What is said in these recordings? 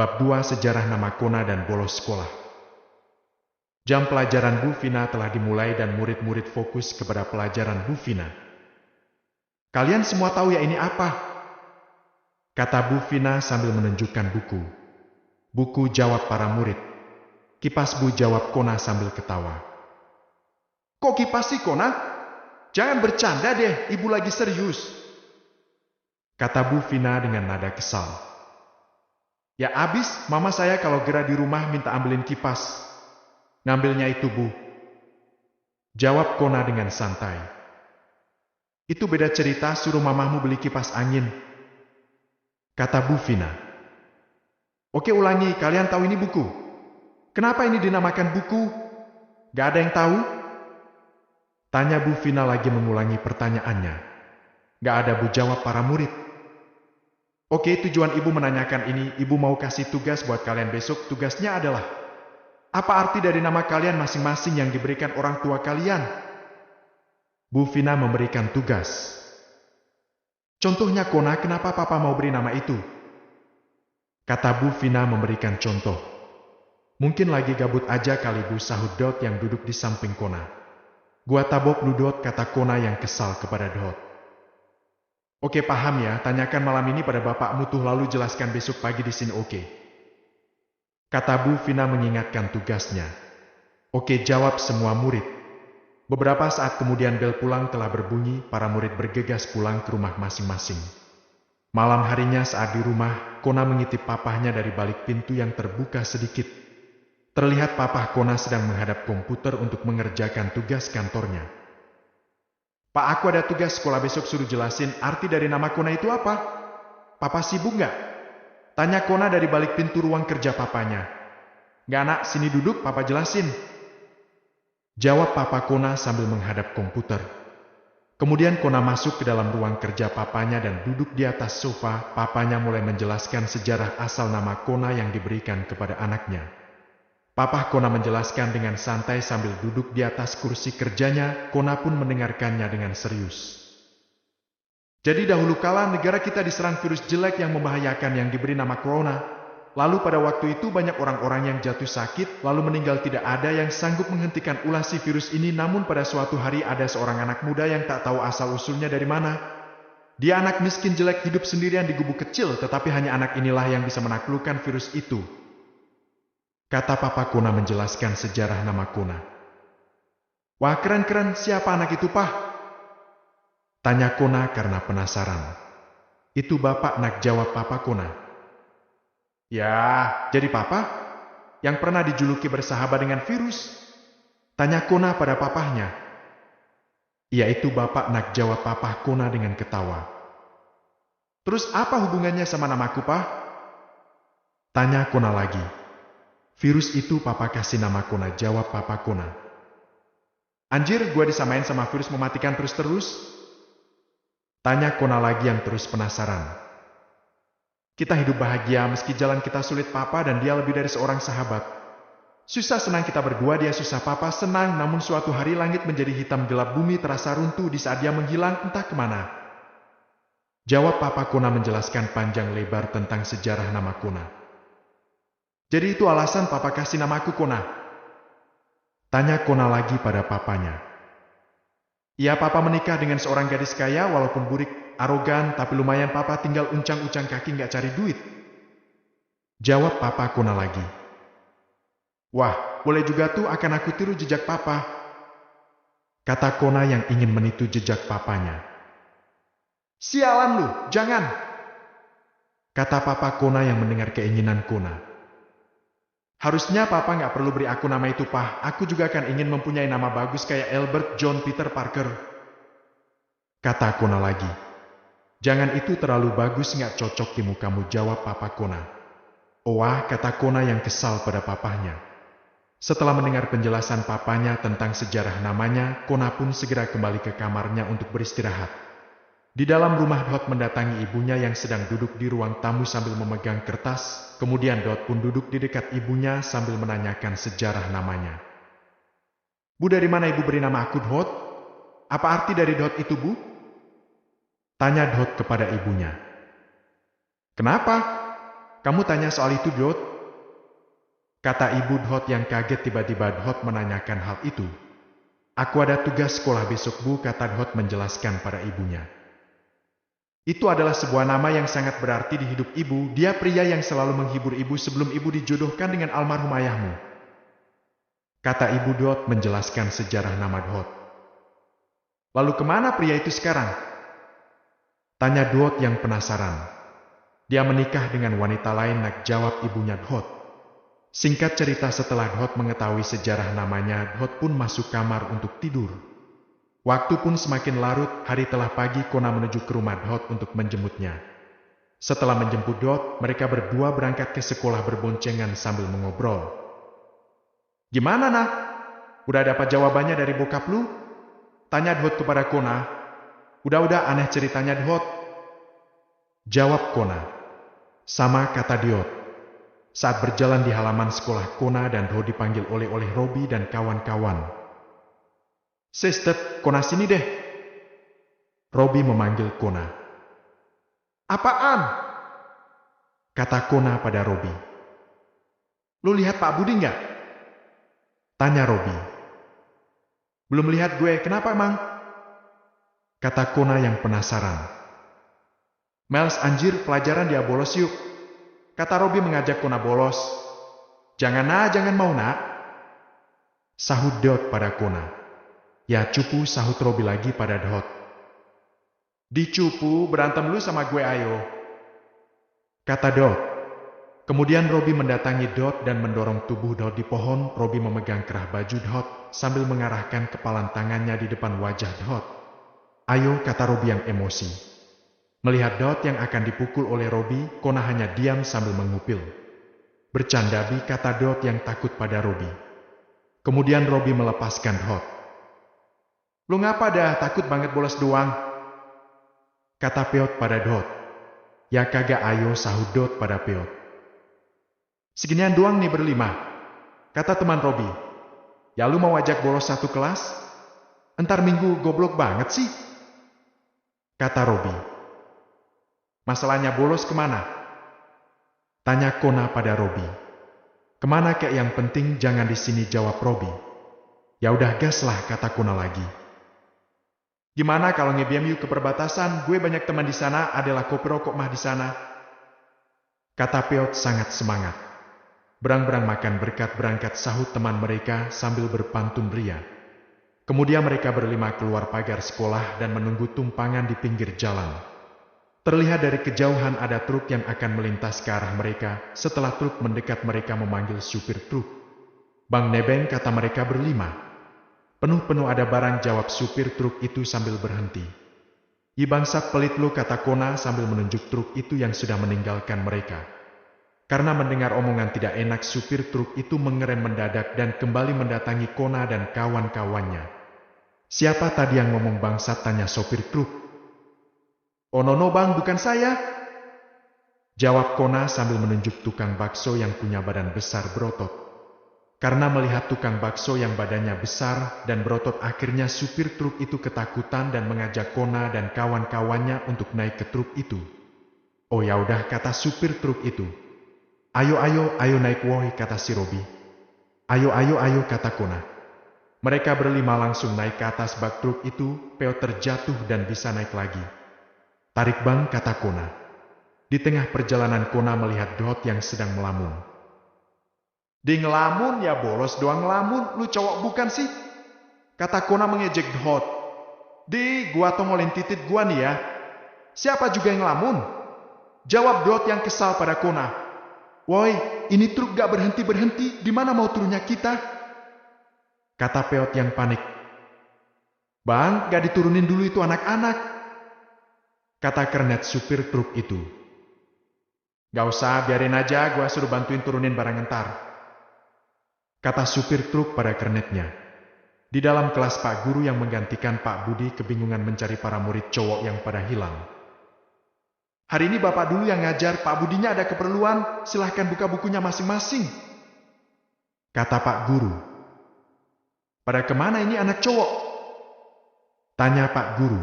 Bab 2 Sejarah Nama Kona dan Bolos Sekolah. Jam pelajaran Bu Vina telah dimulai dan murid-murid fokus kepada pelajaran Bu Vina. "Kalian semua tahu ya ini apa?" kata Bu Vina sambil menunjukkan buku. "Buku," jawab para murid. "Kipas Bu," jawab Kona sambil ketawa. "Kok kipas sih, Kona? Jangan bercanda deh, ibu lagi serius," kata Bu Vina dengan nada kesal. "Ya abis, mama saya kalau gerak di rumah minta ambilin kipas. Ngambilnya itu Bu," jawab Kona dengan santai. "Itu beda cerita, suruh mamahmu beli kipas angin," kata Bu Vina. "Oke ulangi, kalian tahu ini buku? Kenapa ini dinamakan buku? Gak ada yang tahu?" tanya Bu Vina lagi mengulangi pertanyaannya. "Gak ada Bu," jawab para murid. "Oke, tujuan ibu menanyakan ini, ibu mau kasih tugas buat kalian besok. Tugasnya adalah, apa arti dari nama kalian masing-masing yang diberikan orang tua kalian?" Bu Vina memberikan tugas. "Contohnya Kona, kenapa papa mau beri nama itu?" kata Bu Vina memberikan contoh. "Mungkin lagi gabut aja kali Bu," sahut Dot yang duduk di samping Kona. "Gua tabok lu Dot," kata Kona yang kesal kepada Dot. "Oke paham ya, tanyakan malam ini pada bapakmu tuh lalu jelaskan besok pagi di sini, oke?" kata Bu Vina mengingatkan tugasnya. "Oke," jawab semua murid. Beberapa saat kemudian bel pulang telah berbunyi, para murid bergegas pulang ke rumah masing-masing. Malam harinya saat di rumah, Kona mengintip papahnya dari balik pintu yang terbuka sedikit. Terlihat papah Kona sedang menghadap komputer untuk mengerjakan tugas kantornya. "Pak, aku ada tugas sekolah besok, suruh jelasin arti dari nama Kona itu apa." "Papa sibuk nggak?" tanya Kona dari balik pintu ruang kerja papanya. "Nggak nak, sini duduk, papa jelasin," jawab papa Kona sambil menghadap komputer. Kemudian Kona masuk ke dalam ruang kerja papanya dan duduk di atas sofa. Papanya mulai menjelaskan sejarah asal nama Kona yang diberikan kepada anaknya. Papa Kona menjelaskan dengan santai sambil duduk di atas kursi kerjanya. Kona pun mendengarkannya dengan serius. "Jadi dahulu kala negara kita diserang virus jelek yang membahayakan yang diberi nama Corona. Lalu pada waktu itu banyak orang-orang yang jatuh sakit, lalu meninggal, tidak ada yang sanggup menghentikan ulah si virus ini. Namun pada suatu hari ada seorang anak muda yang tak tahu asal-usulnya dari mana. Dia anak miskin jelek, hidup sendirian di gubuk kecil, tetapi hanya anak inilah yang bisa menaklukkan virus itu," kata Papa Kona menjelaskan sejarah nama Kona. "Wah keren-keren, siapa anak itu Pak?" tanya Kona karena penasaran. "Itu Bapak nak," jawab Papa Kona. "Ya, jadi Papa? Yang pernah dijuluki bersahabat dengan virus?" tanya Kona pada papahnya. "Iya itu Bapak nak," jawab Papa Kona dengan ketawa. "Terus apa hubungannya sama namaku Pak?" tanya Kona lagi. "Virus itu Papa kasih nama Kona," jawab Papa Kona. "Anjir, gua disamain sama virus mematikan terus-terus?" tanya Kona lagi yang terus penasaran. "Kita hidup bahagia meski jalan kita sulit Papa, dan dia lebih dari seorang sahabat. Susah senang kita berdua, dia susah Papa senang. Namun suatu hari langit menjadi hitam gelap, bumi terasa runtuh di saat dia menghilang entah kemana," jawab Papa Kona menjelaskan panjang lebar tentang sejarah nama Kona. "Jadi itu alasan Papa kasih namaku Kona?" tanya Kona lagi pada papanya. "Iya, Papa menikah dengan seorang gadis kaya, walaupun burik, arogan, tapi lumayan Papa tinggal uncang-uncang kaki nggak cari duit," jawab Papa Kona lagi. "Wah, boleh juga tuh, akan aku tiru jejak Papa," kata Kona yang ingin meniru jejak papanya. "Sialan lu, jangan," kata Papa Kona yang mendengar keinginan Kona. "Harusnya Papa nggak perlu beri aku nama itu Pak, aku juga kan ingin mempunyai nama bagus kayak Albert John Peter Parker," kata Kona lagi. "Jangan, itu terlalu bagus, nggak cocok di mukamu," jawab Papa Kona. "Wah," kata Kona yang kesal pada papahnya. Setelah mendengar penjelasan papanya tentang sejarah namanya, Kona pun segera kembali ke kamarnya untuk beristirahat. Di dalam rumah, Dot mendatangi ibunya yang sedang duduk di ruang tamu sambil memegang kertas. Kemudian Dot pun duduk di dekat ibunya sambil menanyakan sejarah namanya. "Bu, dari mana ibu beri nama aku Dot? Apa arti dari Dot itu Bu?" tanya Dot kepada ibunya. "Kenapa?" Kamu tanya soal itu, Dot? Kata ibu Dot yang kaget tiba-tiba Dot menanyakan hal itu. Aku ada tugas sekolah besok, Bu, kata Dot menjelaskan pada ibunya. Itu adalah sebuah nama yang sangat berarti di hidup ibu. Dia pria yang selalu menghibur ibu sebelum ibu dijodohkan dengan almarhum ayahmu. Kata ibu Dot menjelaskan sejarah nama Dot. Lalu kemana pria itu sekarang? Tanya Dot yang penasaran. Dia menikah dengan wanita lain, nak, jawab ibunya Dot. Singkat cerita, setelah Dot mengetahui sejarah namanya, Dot pun masuk kamar untuk tidur. Waktu pun semakin larut, hari telah pagi. Kona menuju ke rumah Dot untuk menjemputnya. Setelah menjemput Dot, mereka berdua berangkat ke sekolah berboncengan sambil mengobrol. Gimana, nak? Udah dapat jawabannya dari bokap lu? Tanya Dot kepada Kona. Udah aneh ceritanya, Dot. Jawab Kona. Sama, kata Dot. Saat berjalan di halaman sekolah, Kona dan Dot dipanggil oleh Robi dan kawan-kawan. Sister, Kona sini deh. Robi memanggil Kona. Apaan? Kata Kona pada Robi. Lu lihat Pak Budi nggak? Tanya Robi. Belum lihat gue, kenapa emang? Kata Kona yang penasaran. Miles, anjir, pelajaran dia bolos yuk. Kata Robi mengajak Kona bolos. Jangan mau, nak. Sahut Dot pada Kona. Ya cupu, sahut Robi lagi pada Dot. Dicupu, berantem lu sama gue, ayo. Kata Dot. Kemudian Robi mendatangi Dot dan mendorong tubuh Dot di pohon. Robi memegang kerah baju Dot sambil mengarahkan kepalan tangannya di depan wajah Dot. Ayo, kata Robi yang emosi. Melihat Dot yang akan dipukul oleh Robi, Kona hanya diam sambil mengupil. Bercanda, Bi, kata Dot yang takut pada Robi. Kemudian Robi melepaskan Dot. Lu ngapa dah, takut banget bolos doang? Kata Peot pada Dot. Ya kagak, ayo, sahut Dot pada Peot. Seginian doang nih berlima, kata teman Robi. Ya lu mau ajak bolos satu kelas? Entar minggu, goblok banget sih, kata Robi. Masalahnya bolos kemana? Tanya Kona pada Robi. Kemana kek, yang penting jangan di sini, jawab Robi. Ya udah gas lah, kata Kona lagi. Gimana kalau ngebiam yuk ke perbatasan, gue banyak teman di sana, adalah kopi rokok mah di sana. Kata Peot sangat semangat. Berang-berang makan berkat berangkat, sahut teman mereka sambil berpantun ria. Kemudian mereka berlima keluar pagar sekolah dan menunggu tumpangan di pinggir jalan. Terlihat dari kejauhan ada truk yang akan melintas ke arah mereka. Setelah truk mendekat, mereka memanggil supir truk. Bang Nebeng, kata mereka berlima. Penuh-penuh ada barang, jawab supir truk itu sambil berhenti. I bangsat pelit lu, kata Kona sambil menunjuk truk itu yang sudah meninggalkan mereka. Karena mendengar omongan tidak enak, supir truk itu mengerem mendadak dan kembali mendatangi Kona dan kawan-kawannya. Siapa tadi yang ngomong bangsat, tanya sopir truk. Oh no bang, bukan saya, jawab Kona sambil menunjuk tukang bakso yang punya badan besar berotot. Karena melihat tukang bakso yang badannya besar dan berotot, akhirnya supir truk itu ketakutan dan mengajak Kona dan kawan-kawannya untuk naik ke truk itu. Oh ya udah, kata supir truk itu. Ayo naik woi, kata si Robi. Ayo, kata Kona. Mereka berlima langsung naik ke atas bak truk itu. Peot terjatuh dan bisa naik lagi. Tarik bang, kata Kona. Di tengah perjalanan Kona melihat Dot yang sedang melamun. Di ngelamun ya, bolos doang ngelamun, lu cowok bukan sih? Kata Kona mengejek Dot. Di, gua tongolin titit gua nih ya. Siapa juga yang ngelamun? Jawab Dot yang kesal pada Kona. Woi, ini truk gak berhenti-berhenti, gimana mau turunnya kita? Kata Peot yang panik. Bang, gak diturunin dulu itu anak-anak, kata kernet supir truk itu. Gak usah, biarin aja, gua suruh bantuin turunin barang entar, kata supir truk pada kernetnya. Di dalam kelas, Pak Guru yang menggantikan Pak Budi kebingungan mencari para murid cowok yang pada hilang. Hari ini Bapak dulu yang ngajar, Pak Budinya ada keperluan, silahkan buka bukunya masing-masing, kata Pak Guru. Pada kemana ini anak cowok? Tanya Pak Guru.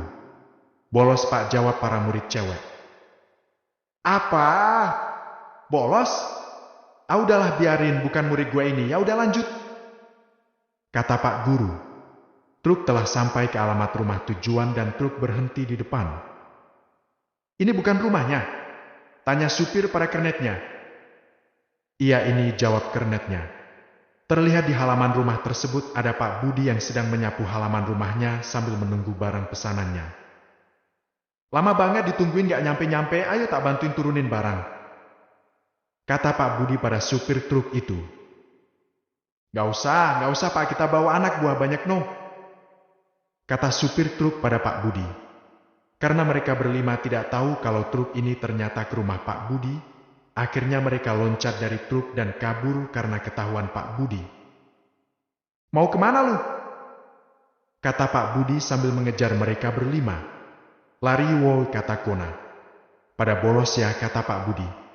Bolos Pak, jawab para murid cewek. Apa? Bolos? Ah udahlah biarin, bukan murid gue ini, ya udah lanjut. Kata Pak Guru. Truk telah sampai ke alamat rumah tujuan dan truk berhenti di depan. Ini bukan rumahnya? Tanya supir pada kernetnya. Iya ini, jawab kernetnya. Terlihat di halaman rumah tersebut ada Pak Budi yang sedang menyapu halaman rumahnya sambil menunggu barang pesanannya. Lama banget ditungguin gak nyampe-nyampe, ayo tak bantuin turunin barang. Kata Pak Budi pada supir truk itu. Gak usah Pak, kita bawa anak buah banyak no. Kata supir truk pada Pak Budi. Karena mereka berlima tidak tahu kalau truk ini ternyata ke rumah Pak Budi, akhirnya mereka loncat dari truk dan kabur karena ketahuan Pak Budi. Mau kemana lu? Kata Pak Budi sambil mengejar mereka berlima. Lari woi, kata Kona. Pada bolos ya, kata Pak Budi.